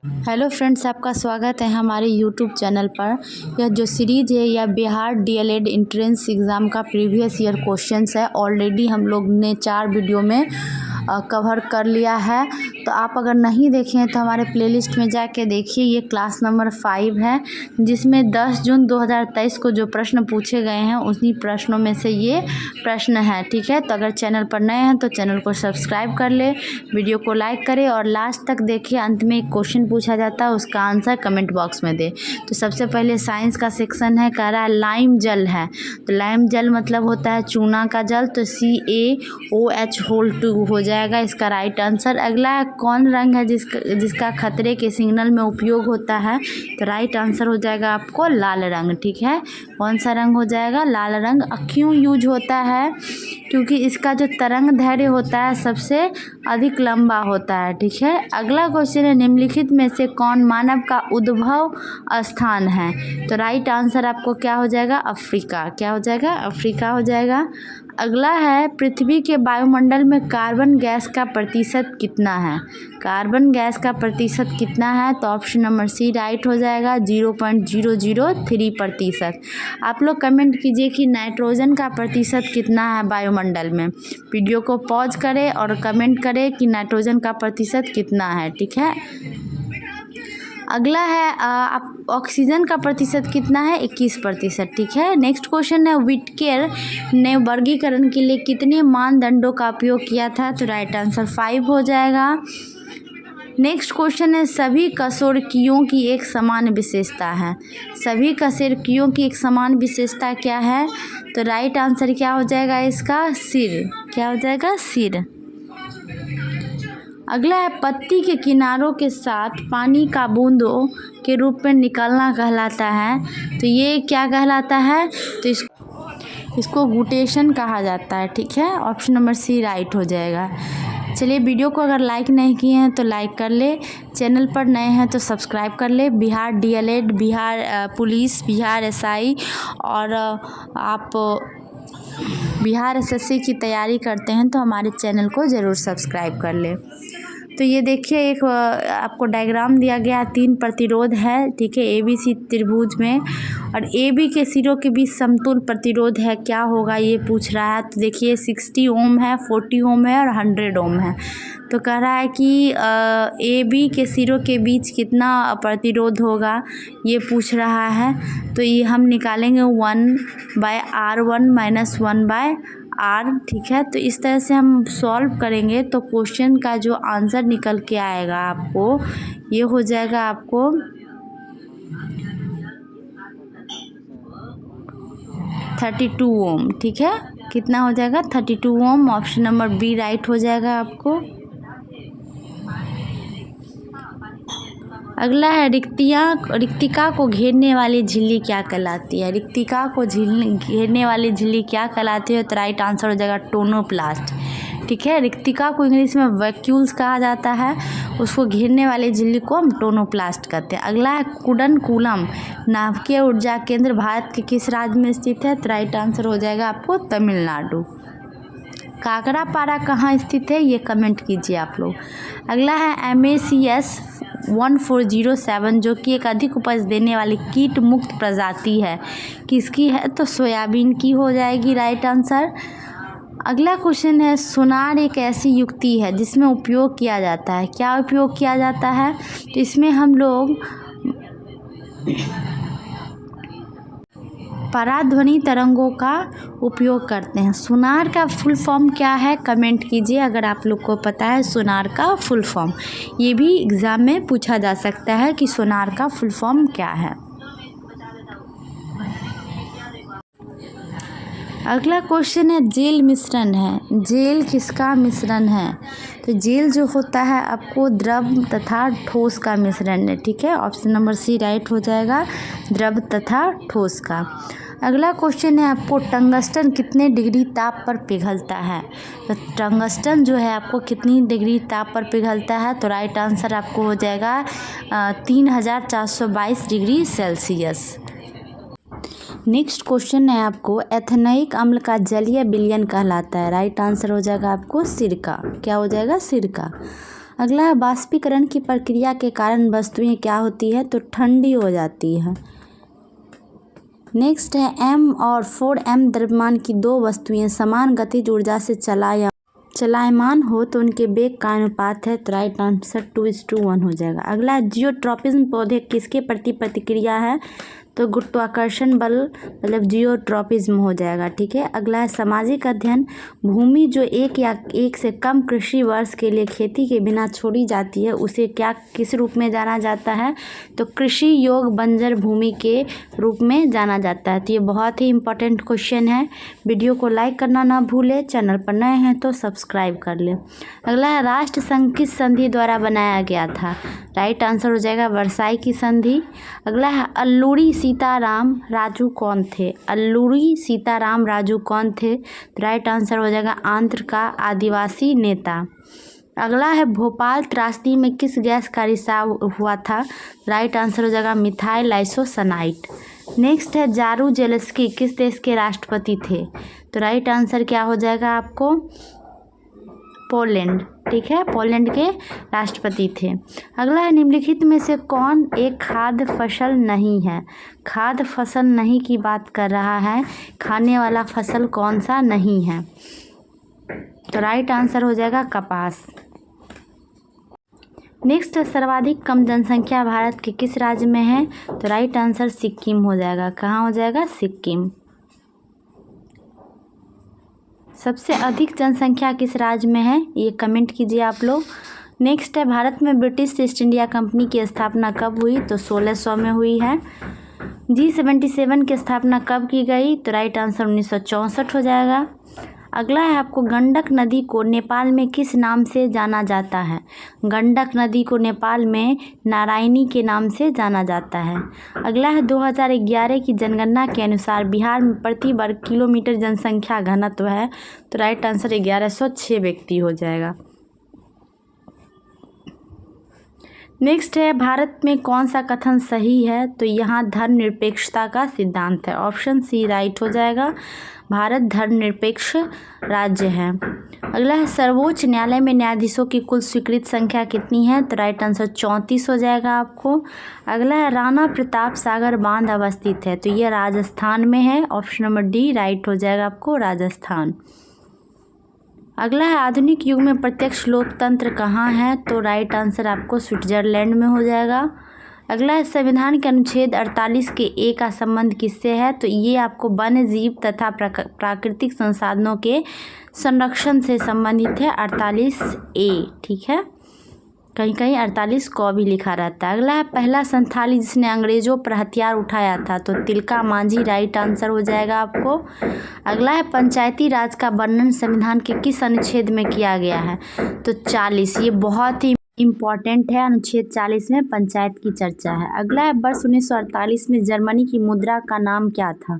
Hello friends, आपका स्वागत है हमारे यूट्यूब चैनल पर। यह जो सीरीज़ है यह बिहार डीएलएड एंट्रेंस एग्ज़ाम का प्रीवियस ईयर क्वेश्चंस है। ऑलरेडी हम लोग ने 4 वीडियो में कवर कर लिया है। तो आप अगर नहीं देखे हैं तो हमारे प्लेलिस्ट में जाके देखिए। ये क्लास नंबर 5 है, जिसमें 10 जून 2023 को जो प्रश्न पूछे गए हैं उन्हीं प्रश्नों में से ये प्रश्न है। ठीक है, तो अगर चैनल पर नए हैं तो चैनल को सब्सक्राइब कर ले, वीडियो को लाइक करें और लास्ट तक देखिए। अंत में एक क्वेश्चन पूछा जाता है, उसका आंसर कमेंट बॉक्स में दे। तो सबसे पहले साइंस का सेक्शन है, कह रहा है लाइम जल है। तो लाइम जल मतलब होता है चूना का जल, तो CaOH2 हो जाएगा इसका राइट आंसर। अगला कौन रंग है जिसका खतरे के सिग्नल में उपयोग होता है? तो राइट आंसर हो जाएगा आपको लाल रंग। ठीक है, कौन सा रंग हो जाएगा? लाल रंग। क्यों यूज होता है? क्योंकि इसका जो तरंग दैर्घ्य होता है सबसे अधिक लंबा होता है। ठीक है, अगला क्वेश्चन है, निम्नलिखित में से कौन मानव का उद्भव स्थान है? तो राइट आंसर आपको क्या हो जाएगा? अफ्रीका। क्या हो जाएगा? अफ्रीका हो जाएगा। अगला है, पृथ्वी के वायुमंडल में कार्बन गैस का प्रतिशत कितना है? कार्बन गैस का प्रतिशत कितना है? तो ऑप्शन नंबर सी राइट हो जाएगा, 0.003%। आप लोग कमेंट कीजिए कि नाइट्रोजन का प्रतिशत कितना है वायुमंडल में। वीडियो को पॉज करें और कमेंट करें कि नाइट्रोजन का प्रतिशत कितना है। ठीक है, अगला है ऑक्सीजन का प्रतिशत कितना है? 21%। ठीक है, नेक्स्ट क्वेश्चन है, व्हिटकर ने वर्गीकरण के लिए कितने मानदंडों का उपयोग किया था? तो राइट आंसर 5 हो जाएगा। नेक्स्ट क्वेश्चन है, सभी कशेरुकियों की एक समान विशेषता है। सभी कशेरुकियों की एक समान विशेषता क्या है? तो राइट आंसर क्या हो जाएगा इसका? सिर। क्या हो जाएगा? सिर। अगला है, पत्ती के किनारों के साथ पानी का बूंदों के रूप में निकलना कहलाता है। तो ये क्या कहलाता है? तो इसको गुटेशन कहा जाता है। ठीक है, ऑप्शन नंबर सी राइट हो जाएगा। चलिए, वीडियो को अगर लाइक नहीं किए हैं तो लाइक कर ले, चैनल पर नए हैं तो सब्सक्राइब कर ले। Bihar DElEd, Bihar police, Bihar SI और आप बिहार एसएससी की तैयारी करते हैं तो हमारे चैनल को ज़रूर सब्सक्राइब कर ले। तो ये देखिए, एक आपको डायग्राम दिया गया, 3 प्रतिरोध है। ठीक है, ABC त्रिभुज में, और AB के सिरों के बीच समतुल प्रतिरोध है, क्या होगा ये पूछ रहा है। तो देखिए 60 ओम है, 40 ओम है और 100 ओम है। तो कह रहा है कि AB के सिरों के बीच कितना प्रतिरोध होगा ये पूछ रहा है। तो ये हम निकालेंगे 1/R1 - 1/R। ठीक है, तो इस तरह से हम सॉल्व करेंगे तो क्वेश्चन का जो आंसर निकल के आएगा आपको, ये हो जाएगा आपको 32 ओम। ठीक है, कितना हो जाएगा? 32 ओम। ऑप्शन नंबर बी राइट हो जाएगा आपको। अगला है, रिक्तिका को घेरने वाली झिल्ली क्या कहलाती है? रिक्तिका को घेरने वाली झिल्ली क्या कहलाती है? तो राइट आंसर हो जाएगा टोनोप्लास्ट। ठीक है, रिक्तिका को इंग्लिश में वैक्यूल्स कहा जाता है, उसको घेरने वाली झिल्ली को हम टोनोप्लास्ट कहते हैं। अगला है, कुडनकुलम नाभिकीय ऊर्जा केंद्र भारत के किस राज्य में स्थित है? तो राइट आंसर हो जाएगा आपको तमिलनाडु। काकरापारा कहाँ स्थित है ये कमेंट कीजिए आप लोग। अगला है, MACS 1407 जो कि एक अधिक उपज देने वाली कीट मुक्त प्रजाति है, किसकी है? तो सोयाबीन की हो जाएगी राइट आंसर। अगला क्वेश्चन है, सोनार एक ऐसी युक्ति है जिसमें उपयोग किया जाता है। क्या उपयोग किया जाता है? तो इसमें हम लोग पराध्वनि तरंगों का उपयोग करते हैं। सोनार का फुल फॉर्म क्या है कमेंट कीजिए अगर आप लोग को पता है सोनार का फुल फॉर्म। ये भी एग्ज़ाम में पूछा जा सकता है कि सोनार का फुल फॉर्म क्या है। अगला क्वेश्चन है, जेल मिश्रण है। जेल किसका मिश्रण है? तो जेल जो होता है आपको द्रव तथा ठोस का मिश्रण है। ठीक है, ऑप्शन नंबर सी राइट हो जाएगा, द्रव तथा ठोस का। अगला क्वेश्चन है, आपको टंगस्टन कितने डिग्री ताप पर पिघलता है? तो टंगस्टन जो है आपको कितनी डिग्री ताप पर पिघलता है? तो राइट आंसर आपको हो जाएगा 3422 डिग्री सेल्सियस। नेक्स्ट क्वेश्चन है, आपको एथेनोइक अम्ल का जलीय विलयन कहलाता है। राइट आंसर हो जाएगा आपको सिरका। क्या हो जाएगा? सिरका। अगला है बाष्पीकरण की प्रक्रिया के कारण वस्तुएं क्या होती है, तो ठंडी हो जाती है। नेक्स्ट है m और 4m द्रव्यमान की दो वस्तुएं समान गतिज ऊर्जा से चलायमान हो तो उनके वेग का अनुपात है, तो राइट आंसर 2:1 हो जाएगा। अगला जियोट्रॉपिज्म पौधे किसके प्रति प्रतिक्रिया है, तो गुरुत्वाकर्षण बल मतलब जियोट्रॉपिज्म हो जाएगा। ठीक है। अगला है सामाजिक अध्ययन। भूमि जो एक या एक से कम कृषि वर्ष के लिए खेती के बिना छोड़ी जाती है उसे किस रूप में जाना जाता है, तो कृषि योग्य बंजर भूमि के रूप में जाना जाता है। तो ये बहुत ही इंपॉर्टेंट क्वेश्चन है। वीडियो को लाइक करना ना भूले, चैनल पर नए हैं तो सब्सक्राइब कर ले। अगला है राष्ट्र संघ किस संधि द्वारा बनाया गया था, राइट आंसर हो जाएगा वर्साई की संधि। अगला है अल्लूरी सीताराम राजू कौन थे, अल्लूरी सीताराम राजू कौन थे, तो राइट आंसर हो जाएगा आंध्र का आदिवासी नेता। अगला है भोपाल त्रासदी में किस गैस का रिसाव हुआ था, राइट आंसर हो जाएगा मिथाइल आइसोसानाइट। नेक्स्ट है जारू जेलेस्की किस देश के राष्ट्रपति थे, तो राइट आंसर क्या हो जाएगा आपको पोलैंड। ठीक है, पोलैंड के राष्ट्रपति थे। अगला है निम्नलिखित में से कौन एक खाद्य फसल नहीं है, खाद्य फसल नहीं की बात कर रहा है, खाने वाला फसल कौन सा नहीं है, तो राइट आंसर हो जाएगा कपास। नेक्स्ट सर्वाधिक कम जनसंख्या भारत के किस राज्य में है, तो राइट आंसर सिक्किम हो जाएगा। कहाँ हो जाएगा, सिक्किम। सबसे अधिक जनसंख्या किस राज्य में है, ये कमेंट कीजिए आप लोग। नेक्स्ट है भारत में ब्रिटिश ईस्ट इंडिया कंपनी की स्थापना कब हुई, तो 1600 में हुई है। G77 की स्थापना कब की गई, तो राइट आंसर 1964 हो जाएगा। अगला है आपको गंडक नदी को नेपाल में किस नाम से जाना जाता है, गंडक नदी को नेपाल में नारायणी के नाम से जाना जाता है। अगला है 2011 की जनगणना के अनुसार बिहार में प्रति वर्ग किलोमीटर जनसंख्या घनत्व है, तो राइट आंसर 1106 व्यक्ति हो जाएगा। नेक्स्ट है भारत में कौन सा कथन सही है, तो यहाँ धर्मनिरपेक्षता का सिद्धांत है, ऑप्शन सी राइट हो जाएगा। भारत धर्मनिरपेक्ष राज्य है। अगला है सर्वोच्च न्यायालय में न्यायाधीशों की कुल स्वीकृत संख्या कितनी है, तो राइट आंसर 34 हो जाएगा आपको। अगला है राणा प्रताप सागर बांध अवस्थित है, तो ये राजस्थान में है, ऑप्शन नंबर डी राइट हो जाएगा आपको राजस्थान। अगला है आधुनिक युग में प्रत्यक्ष लोकतंत्र कहाँ है, तो राइट आंसर आपको स्विट्जरलैंड में हो जाएगा। अगला है संविधान के अनुच्छेद 48 के ए का संबंध किससे है, तो ये आपको वन्य जीव तथा प्राकृतिक संसाधनों के संरक्षण से संबंधित है, 48A। ठीक है, कहीं कहीं 48 को भी लिखा रहता है। अगला है पहला संथाली जिसने अंग्रेजों पर हथियार उठाया था, तो तिलका मांझी राइट आंसर हो जाएगा आपको। अगला है पंचायती राज का वर्णन संविधान के किस अनुच्छेद में किया गया है, तो 40। ये बहुत ही इम्पॉर्टेंट है, अनुच्छेद 40 में पंचायत की चर्चा है। अगला है वर्ष 1948 में जर्मनी की मुद्रा का नाम क्या था,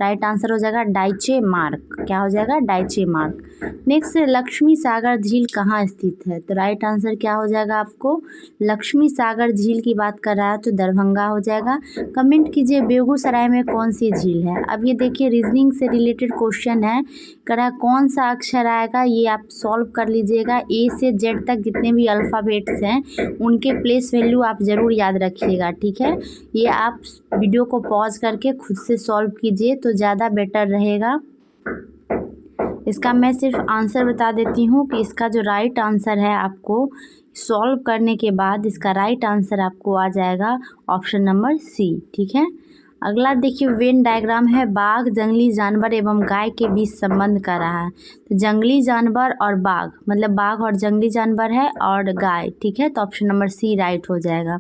राइट आंसर हो जाएगा डाइचे मार्क। क्या हो जाएगा, डाइचे मार्क। नेक्स्ट लक्ष्मी सागर झील कहाँ स्थित है, तो राइट आंसर क्या हो जाएगा आपको लक्ष्मी सागर झील की बात कर रहा है तो दरभंगा हो जाएगा। कमेंट कीजिए बेगूसराय में कौन सी झील है। अब ये देखिए रीजनिंग से रिलेटेड क्वेश्चन है, करा कौन सा अक्षर आएगा ये आप सॉल्व कर लीजिएगा। ए से जेड तक जितने भी अल्फ़ाबेट्स हैं उनके प्लेस वैल्यू आप ज़रूर याद रखिएगा। ठीक है, ये आप वीडियो को पॉज करके खुद से सॉल्व कीजिए तो ज़्यादा बेटर रहेगा। इसका मैं सिर्फ आंसर बता देती हूँ कि इसका जो राइट आंसर है आपको सॉल्व करने के बाद इसका राइट आंसर आपको आ जाएगा ऑप्शन नंबर सी। ठीक है, अगला देखिए वेन डायग्राम है, बाघ जंगली जानवर एवं गाय के बीच संबंध कर रहा है। तो जंगली जानवर और बाघ मतलब बाघ और जंगली जानवर है और गाय। ठीक है, तो ऑप्शन नंबर सी राइट हो जाएगा।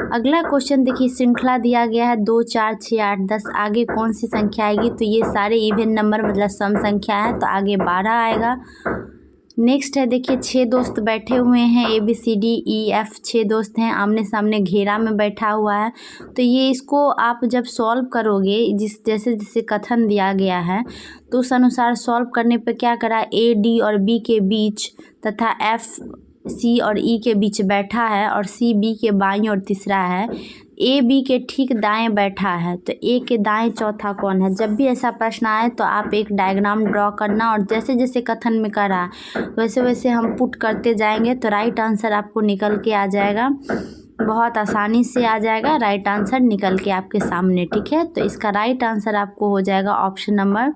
अगला क्वेश्चन देखिए श्रृंखला दिया गया है 2 4 6 8 10, आगे कौन सी संख्या आएगी, तो ये सारे इवन नंबर मतलब सम संख्या है तो आगे 12 आएगा। नेक्स्ट है देखिए 6 दोस्त बैठे हुए हैं ABCDEF 6 दोस्त हैं, आमने सामने घेरा में बैठा हुआ है। तो ये इसको आप जब सॉल्व करोगे जैसे कथन दिया गया है तो उस अनुसार सॉल्व करने पे क्या करा A D और B के बीच तथा F सी और ई के बीच बैठा है और सी बी के बाईं और तीसरा है, ए बी के ठीक दाएं बैठा है, तो ए के दाएं चौथा कौन है। जब भी ऐसा प्रश्न आए तो आप एक डायग्राम ड्रॉ करना और जैसे जैसे कथन में कर रहा है वैसे वैसे हम पुट करते जाएंगे तो राइट आंसर आपको निकल के आ जाएगा, बहुत आसानी से आ जाएगा, राइट आंसर निकल के आपके सामने। ठीक है, तो इसका राइट आंसर आपको हो जाएगा ऑप्शन नंबर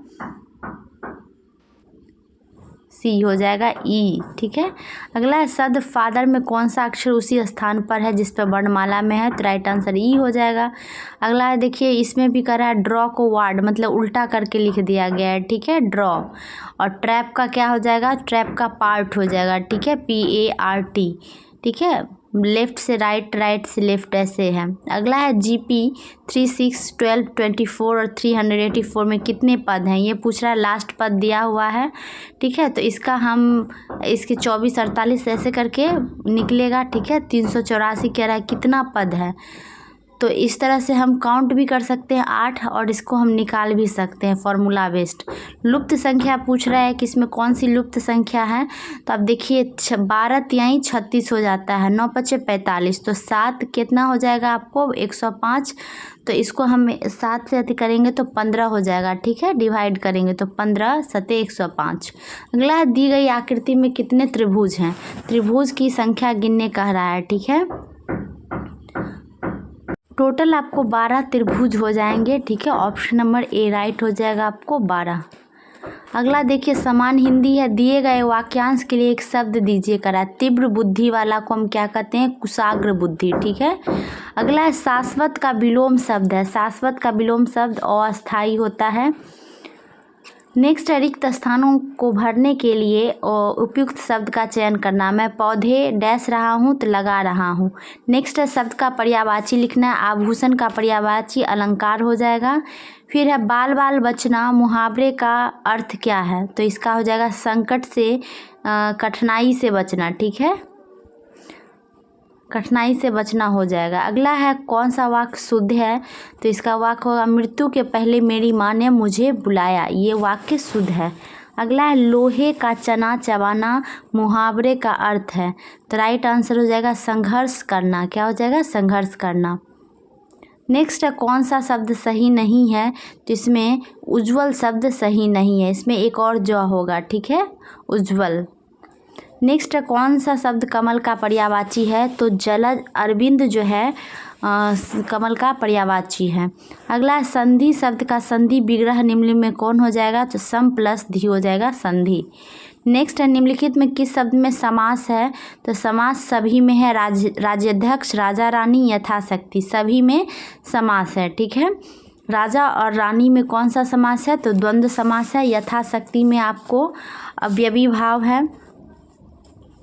सी हो जाएगा, ई। ठीक है, अगला है शब्द फादर में कौन सा अक्षर उसी स्थान पर है जिस पर वर्णमाला में है, तो राइट आंसर ई हो जाएगा। अगला है देखिए इसमें भी करा है ड्रॉ को वार्ड मतलब उल्टा करके लिख दिया गया है। ठीक है, ड्रॉ, और ट्रैप का क्या हो जाएगा, ट्रैप का पार्ट हो जाएगा। ठीक है, PART। ठीक है, लेफ़्ट से राइट, राइट से लेफ़्ट ऐसे है। अगला है GP 3, 6, 12, 24 और 384 में कितने पद हैं, ये पूछ रहा है, लास्ट पद दिया हुआ है। ठीक है, तो इसका हम इसके 24, 48 ऐसे करके निकलेगा। ठीक है, 384 कह रहा है कितना पद है, तो इस तरह से हम काउंट भी कर सकते हैं 8 और इसको हम निकाल भी सकते हैं फॉर्मूला बेस्ड। लुप्त संख्या पूछ रहा है कि इसमें कौन सी लुप्त संख्या है, तो आप देखिए 12 तिहाई 36 हो जाता है, 9 पचे 45, तो 7 कितना हो जाएगा आपको 105, तो इसको हम 7 से अति करेंगे तो 15 हो जाएगा। ठीक है, डिवाइड करेंगे तो 15 सते 105। अगला है दी गई आकृति में कितने त्रिभुज हैं, त्रिभुज की संख्या गिनने कह रहा है। ठीक है, टोटल आपको 12 त्रिभुज हो जाएंगे। ठीक है, ऑप्शन नंबर ए राइट हो जाएगा आपको 12। अगला देखिए समान हिंदी है, दिए गए वाक्यांश के लिए एक शब्द दीजिए करा। तीव्र बुद्धि वाला को हम क्या कहते हैं, कुशाग्र बुद्धि। ठीक है, अगला है शाश्वत का विलोम शब्द है, शाश्वत का विलोम शब्द अस्थायी होता है। नेक्स्ट है रिक्त स्थानों को भरने के लिए उपयुक्त शब्द का चयन करना। मैं पौधे डैश रहा हूँ तो लगा रहा हूँ। नेक्स्ट है शब्द का पर्यायवाची लिखना है, आभूषण का पर्यायवाची अलंकार हो जाएगा। फिर है बाल बाल बचना, मुहावरे का अर्थ क्या है, तो इसका हो जाएगा संकट से कठिनाई से बचना। ठीक है, कठिनाई से बचना हो जाएगा। अगला है कौन सा वाक्य शुद्ध है, तो इसका वाक्य होगा मृत्यु के पहले मेरी माँ ने मुझे बुलाया, ये वाक्य शुद्ध है। अगला है लोहे का चना चबाना मुहावरे का अर्थ है, तो राइट आंसर हो जाएगा संघर्ष करना। क्या हो जाएगा, संघर्ष करना। नेक्स्ट है कौन सा शब्द सही नहीं है, तो इसमें उज्ज्वल शब्द सही नहीं है, इसमें एक और जो होगा। ठीक है, उज्ज्वल। नेक्स्ट है कौन सा शब्द कमल का पर्यायवाची है, तो जलज अरविंद जो है कमल का पर्यायवाची है। अगला है संधि शब्द का संधि विग्रह निम्नलिखित में कौन हो जाएगा, तो सम प्लस धी हो जाएगा संधि। नेक्स्ट है निम्नलिखित में किस शब्द में समास है, तो समास सभी में है, राज्याध्यक्ष राजा रानी यथाशक्ति सभी में समास है। ठीक है, राजा और रानी में कौन सा समास है, तो द्वंद्व समास है। यथाशक्ति में आपको अवयवी भाव है,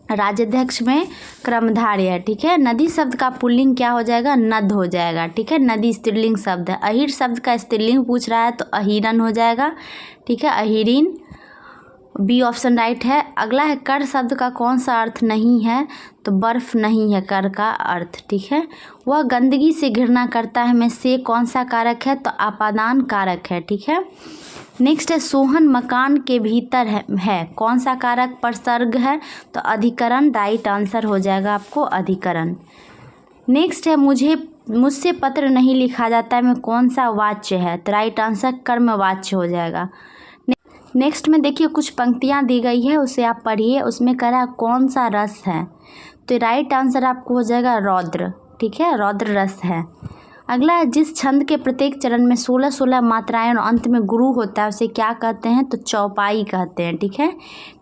राज्याध्यक्ष में क्रमधारय है। ठीक है, नदी शब्द का पुल्लिंग क्या हो जाएगा, नद हो जाएगा। ठीक है, नदी स्त्रीलिंग शब्द है। अहिर शब्द का स्त्रीलिंग पूछ रहा है तो अहिरन हो जाएगा। ठीक है, अहिरीन, बी ऑप्शन राइट है। अगला है कर शब्द का कौन सा अर्थ नहीं है, तो बर्फ नहीं है कर का अर्थ। ठीक है, वह गंदगी से घृणा करता है में से कौन सा कारक है, तो अपादान कारक है। ठीक है, नेक्स्ट है सोहन मकान के भीतर है कौन सा कारक परसर्ग है, तो अधिकरण राइट आंसर हो जाएगा आपको अधिकरण। नेक्स्ट है मुझसे पत्र नहीं लिखा जाता है में कौन सा वाच्य है, तो राइट आंसर कर्म वाच्य हो जाएगा। नेक्स्ट में देखिए कुछ पंक्तियां दी गई है, उसे आप पढ़िए, उसमें कह रहा है कौन सा रस है, तो राइट आंसर आपको हो जाएगा रौद्र। ठीक है, रौद्र रस है। अगला है जिस छंद के प्रत्येक चरण में 16 मात्राएं और अंत में गुरु होता है उसे क्या कहते हैं, तो चौपाई कहते हैं। ठीक है,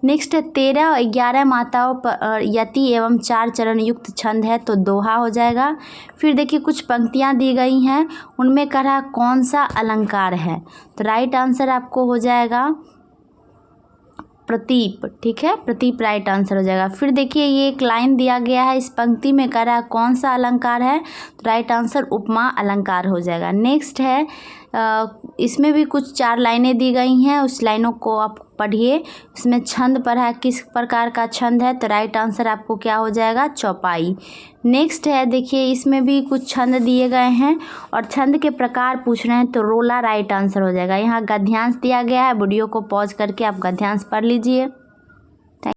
नेक्स्ट है 13 और 11 मात्राओं पर यति एवं 4 चरण युक्त छंद है, तो दोहा हो जाएगा। फिर देखिए कुछ पंक्तियां दी गई हैं, उनमें कह रहा कौन सा अलंकार है, तो राइट आंसर आपको हो जाएगा प्रतीप। ठीक है, प्रतीप राइट आंसर हो जाएगा। फिर देखिए ये एक लाइन दिया गया है, इस पंक्ति में कह रहा है कौन सा अलंकार है, तो राइट आंसर उपमा अलंकार हो जाएगा। नेक्स्ट है इसमें भी कुछ 4 लाइनें दी गई हैं, उस लाइनों को आप पढ़िए। इसमें छंद पर है, किस प्रकार का छंद है, तो राइट आंसर आपको क्या हो जाएगा चौपाई। नेक्स्ट है देखिए इसमें भी कुछ छंद दिए गए हैं और छंद के प्रकार पूछ रहे हैं, तो रोला राइट आंसर हो जाएगा। यहाँ गद्यांश दिया गया है, वीडियो को पॉज करके आप गद्यांश पढ़ लीजिए।